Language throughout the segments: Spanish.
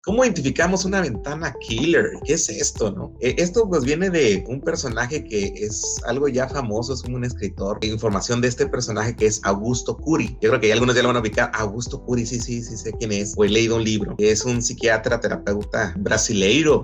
¿Cómo identificamos una ventana killer? ¿Qué es esto, no? Esto pues viene de un personaje que es algo ya famoso, es un escritor. Información de este personaje que es Augusto Curi. Yo creo que ya algunos ya lo van a ubicar. Augusto Curi, sí, sé quién es. O he leído un libro. Es un psiquiatra, terapeuta brasileño.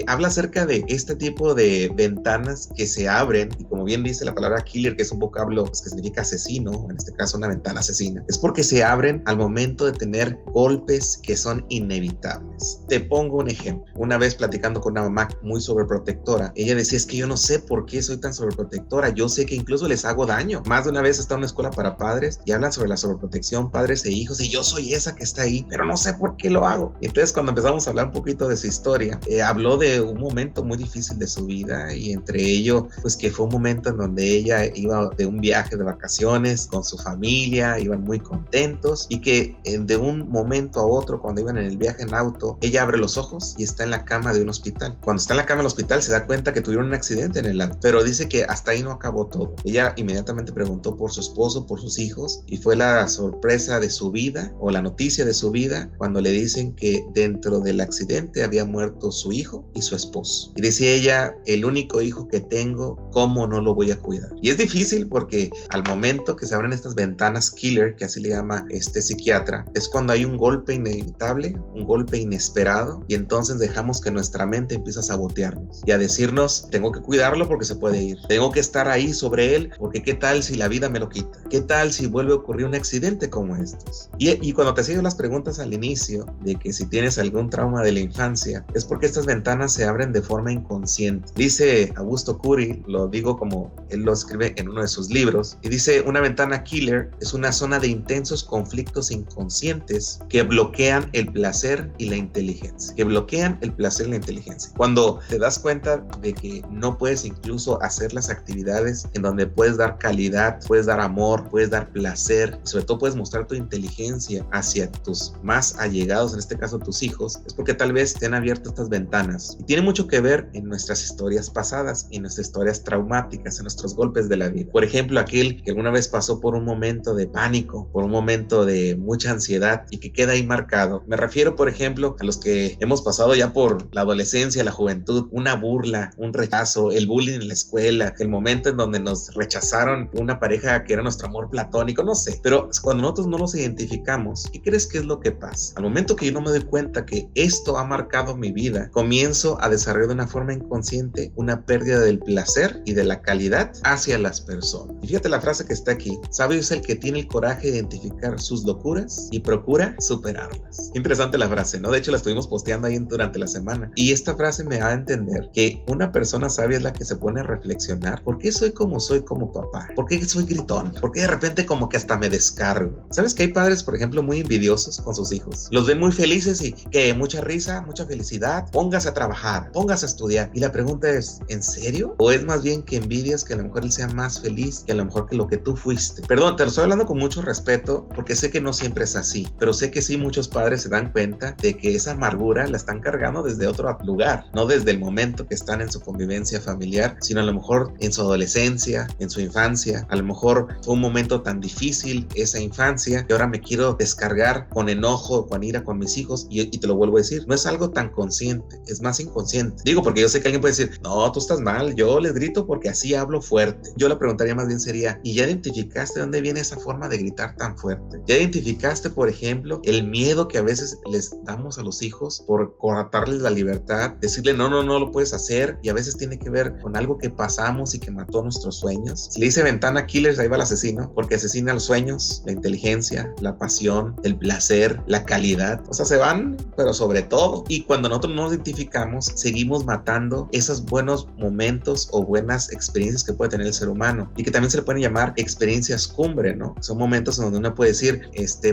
Habla acerca de este tipo de ventanas que se abren, y como bien dice la palabra killer, que es un vocablo pues, que significa asesino, en este caso una ventana asesina, es porque se abren al momento de tener golpes que son inevitables. Te pongo un ejemplo. Una vez platicando con una mamá muy sobreprotectora, ella decía, es que yo no sé por qué soy tan sobreprotectora, yo sé que incluso les hago daño. Más de una vez está en una escuela para padres y hablan sobre la sobreprotección, padres e hijos, y yo soy esa que está ahí, pero no sé por qué lo hago. Y entonces cuando empezamos a hablar un poquito de su historia, habló de un momento muy difícil de su vida, y entre ello, pues que fue un momento en donde ella iba de un viaje de vacaciones con su familia, iban muy contentos, y que de un momento a otro, cuando iban en el viaje en auto, ella abre los ojos y está en la cama de un hospital. Cuando está en la cama del hospital se da cuenta que tuvieron un accidente en el auto, pero dice que hasta ahí no acabó todo. Ella inmediatamente preguntó por su esposo, por sus hijos, y fue la sorpresa de su vida, o la noticia de su vida, cuando le dicen que dentro del accidente había muerto su hijo y su esposo. Y decía ella, el único hijo que tengo, ¿cómo no lo voy a cuidar? Y es difícil porque al momento que se abren estas ventanas killer, que así le llama este psiquiatra, es cuando hay un golpe inevitable, un golpe inesperado, y entonces dejamos que nuestra mente empiece a sabotearnos y a decirnos, tengo que cuidarlo porque se puede ir, tengo que estar ahí sobre él porque qué tal si la vida me lo quita, qué tal si vuelve a ocurrir un accidente como estos. Y cuando te hacía las preguntas al inicio de que si tienes algún trauma de la infancia, es porque estas ventanas se abren de forma inconsciente. Dice Augusto Curi, lo digo como él lo escribe en uno de sus libros, y dice, una ventana killer es una zona de intensos conflictos inconscientes que bloquean el placer y la inteligencia, Cuando te das cuenta de que no puedes incluso hacer las actividades en donde puedes dar calidad, puedes dar amor, puedes dar placer, y sobre todo puedes mostrar tu inteligencia hacia tus más allegados, en este caso tus hijos, es porque tal vez te han abierto estas ventanas. Y tiene mucho que ver en nuestras historias pasadas, en nuestras historias traumáticas, en nuestros golpes de la vida. Por ejemplo, aquel que alguna vez pasó por un momento de pánico, por un momento de mucha ansiedad y que queda ahí marcado. Me refiero, por ejemplo, a los que hemos pasado ya por la adolescencia, la juventud, una burla, un rechazo, el bullying en la escuela, el momento en donde nos rechazaron una pareja que era nuestro amor platónico, no sé. Pero cuando nosotros no nos identificamos, ¿qué crees que es lo que pasa? Al momento que yo no me doy cuenta que esto ha marcado mi vida, comienzo a desarrollar de una forma inconsciente una pérdida del placer y de la calidad hacia las personas. Y fíjate la frase que está aquí: sabio es el que tiene el coraje de identificar sus locuras y procura superarlas. Interesante la frase, ¿no? De hecho la estuvimos posteando ahí durante la semana, y esta frase me da a entender que una persona sabia es la que se pone a reflexionar: ¿por qué soy como papá? ¿Por qué soy gritón? ¿Por qué de repente como que hasta me descargo? ¿Sabes que hay padres, por ejemplo, muy envidiosos con sus hijos? Los ven muy felices y que mucha risa, mucha felicidad, póngase a trabajar, póngase a estudiar, y la pregunta es, ¿en serio? ¿O es más bien que envidias que a lo mejor él sea más feliz que a lo mejor que lo que tú fuiste? Perdón, te lo estoy hablando con mucho respeto porque sé que no siempre es así, pero sé que sí, muchos padres se dan cuenta de que esa amargura la están cargando desde otro lugar, no desde el momento que están en su convivencia familiar, sino a lo mejor en su adolescencia, en su infancia. A lo mejor fue un momento tan difícil esa infancia que ahora me quiero descargar con enojo, con ira con mis hijos, y te lo vuelvo a decir, no es algo tan consciente, es más inconsciente. Digo, porque yo sé que alguien puede decir, no, tú estás mal, yo les grito porque así hablo fuerte. Yo le preguntaría más bien sería, ¿y ya identificaste dónde viene esa forma de gritar tan fuerte? ¿Ya identificaste, por ejemplo, el miedo que a veces les damos a los hijos por cortarles la libertad, decirle no lo puedes hacer, y a veces tiene que ver con algo que pasamos y que mató nuestros sueños? Si le dice ventana killer, ahí va el asesino, porque asesina los sueños, la inteligencia, la pasión, el placer, la calidad. O sea, se van, pero sobre todo. Y cuando nosotros nos identificamos, seguimos matando esos buenos momentos o buenas experiencias que puede tener el ser humano, y que también se le pueden llamar experiencias cumbre, ¿no? Son momentos en donde uno puede decir,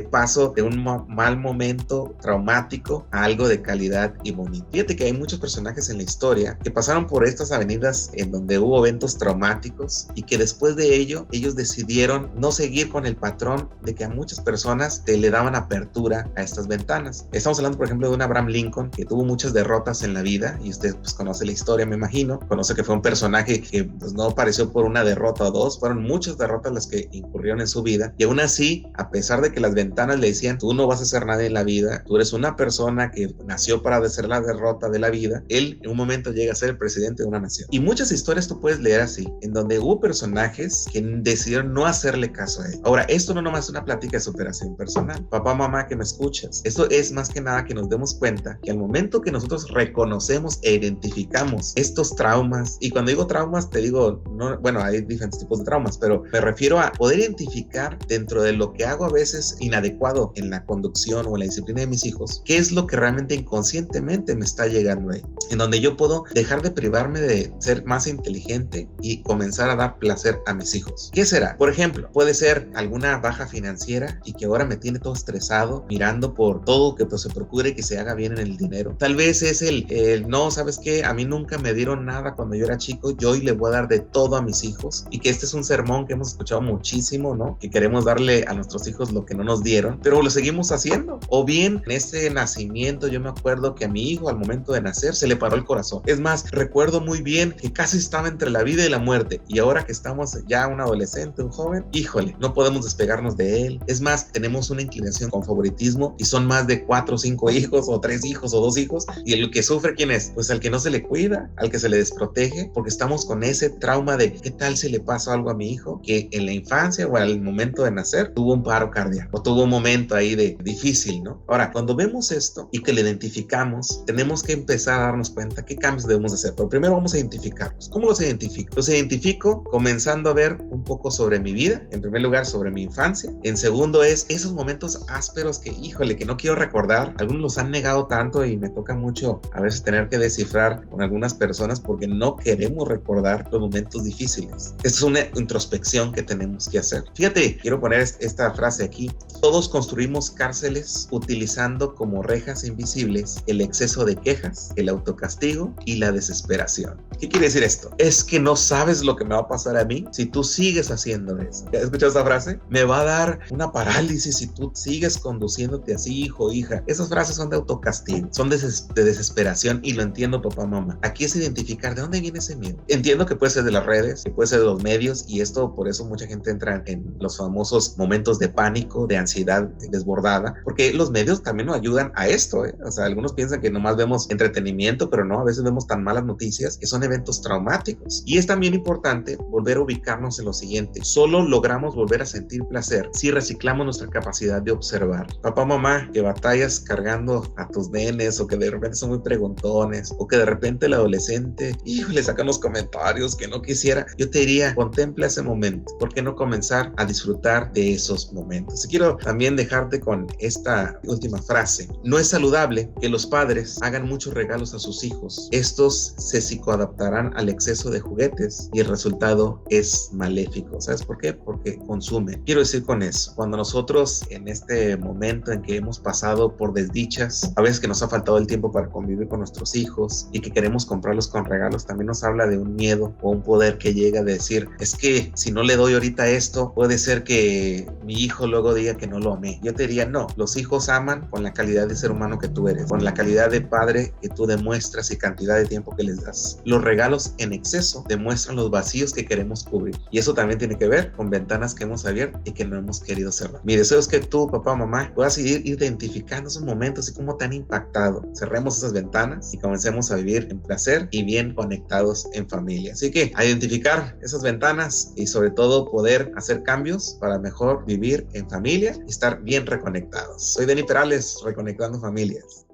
paso de un mal momento traumático a algo de calidad y bonito. Fíjate que hay muchos personajes en la historia que pasaron por estas avenidas en donde hubo eventos traumáticos, y que después de ello ellos decidieron no seguir con el patrón de que a muchas personas le daban apertura a estas ventanas. Estamos hablando, por ejemplo, de un Abraham Lincoln que tuvo muchas derrotas en la vida, y usted pues conoce la historia, me imagino, conoce que fue un personaje que pues no apareció por una derrota o dos, fueron muchas derrotas las que incurrieron en su vida, y aún así, a pesar de que las ventanas le decían, tú no vas a hacer nada en la vida, tú eres una persona persona que nació para ser la derrota de la vida, él en un momento llega a ser el presidente de una nación. Y muchas historias tú puedes leer así, en donde hubo personajes que decidieron no hacerle caso a él. Ahora, esto no nomás es una plática de superación personal. Papá, mamá, que me escuchas, esto es más que nada que nos demos cuenta que al momento que nosotros reconocemos e identificamos estos traumas, y cuando digo traumas te digo, no, bueno, hay diferentes tipos de traumas, pero me refiero a poder identificar dentro de lo que hago a veces inadecuado en la conducción o en la disciplina de mis hijos, qué es lo que realmente inconscientemente me está llegando ahí, en donde yo puedo dejar de privarme de ser más inteligente y comenzar a dar placer a mis hijos. ¿Qué será? Por ejemplo, puede ser alguna baja financiera y que ahora me tiene todo estresado mirando por todo que pues, se procure que se haga bien en el dinero. Tal vez es el no, ¿sabes qué? A mí nunca me dieron nada cuando yo era chico, yo hoy le voy a dar de todo a mis hijos, y que este es un sermón que hemos escuchado muchísimo, ¿no? Que queremos darle a nuestros hijos lo que no nos dieron, pero lo seguimos haciendo. O bien, en ese nacimiento yo me acuerdo que a mi hijo al momento de nacer se le paró el corazón. Es más, recuerdo muy bien que casi estaba entre la vida y la muerte, y ahora que estamos ya un adolescente, un joven, híjole, no podemos despegarnos de él. Es más, tenemos una inclinación con favoritismo y son más de 4 o 5 hijos o 3 hijos o 2 hijos, y el que sufre, ¿quién es? Pues al que no se le cuida, al que se le desprotege, porque estamos con ese trauma de ¿qué tal si le pasa algo a mi hijo que en la infancia o al momento de nacer tuvo un paro cardíaco o tuvo un momento ahí de difícil, ¿no? Ahora, cuando vemos esto y que lo identificamos, tenemos que empezar a darnos cuenta qué cambios debemos hacer, pero primero vamos a identificarlos. ¿Cómo los identifico? Los identifico comenzando a ver un poco sobre mi vida, en primer lugar sobre mi infancia, en segundo es esos momentos ásperos que, híjole, que no quiero recordar, algunos los han negado tanto y me toca mucho a veces tener que descifrar con algunas personas porque no queremos recordar los momentos difíciles. Esta es una introspección que tenemos que hacer. Fíjate, quiero poner esta frase aquí: todos construimos cárceles utilizando como rejas invisibles el exceso de quejas, el autocastigo y la desesperación. ¿Qué quiere decir esto? Es que no sabes lo que me va a pasar a mí si tú sigues haciendo eso. ¿Has escuchado esta frase? Me va a dar una parálisis si tú sigues conduciéndote así, hijo o hija. Esas frases son de autocastigo, son de desesperación, y lo entiendo, papá, mamá. Aquí es identificar de dónde viene ese miedo. Entiendo que puede ser de las redes, que puede ser de los medios, y esto por eso mucha gente entra en los famosos momentos de pánico, de ansiedad desbordada, porque los medios también nos ayudan a esto, ¿eh? O sea, algunos piensan que nomás vemos entretenimiento, pero no, a veces vemos tan malas noticias que son eventos traumáticos. Y es también importante volver a ubicarnos en lo siguiente: solo logramos volver a sentir placer si reciclamos nuestra capacidad de observar. Papá, mamá, que batallas cargando a tus nenes, o que de repente son muy preguntones, o que de repente el adolescente, le sacan los comentarios que no quisiera, yo te diría, contempla ese momento. ¿Por qué no comenzar a disfrutar de esos momentos? Y quiero también dejarte con esta última frase: no es saludable que los padres hagan muchos regalos a sus hijos. Estos se psicoadaptarán al exceso de juguetes y el resultado es maléfico. ¿Sabes por qué? Porque consumen. Quiero decir con eso, cuando nosotros en este momento en que hemos pasado por desdichas, a veces que nos ha faltado el tiempo para convivir con nuestros hijos y que queremos comprarlos con regalos, también nos habla de un miedo o un poder que llega a decir: es que si no le doy ahorita esto, puede ser que mi hijo luego diga que no lo amé. Yo te diría, no, los hijos aman con la calidad de ser humano que tú eres, con la calidad de padre que tú demuestras y cantidad de tiempo que les das. Los regalos en exceso demuestran los vacíos que queremos cubrir, y eso también tiene que ver con ventanas que hemos abierto y que no hemos querido cerrar. Mi deseo es que tú, papá, mamá, puedas ir identificando esos momentos y cómo te han impactado. Cerremos esas ventanas y comencemos a vivir en placer y bien conectados en familia. Así que a identificar esas ventanas y sobre todo poder hacer cambios para mejor vivir en familia y estar bien reconectados. Soy Denny Perales, Reconectando Familias.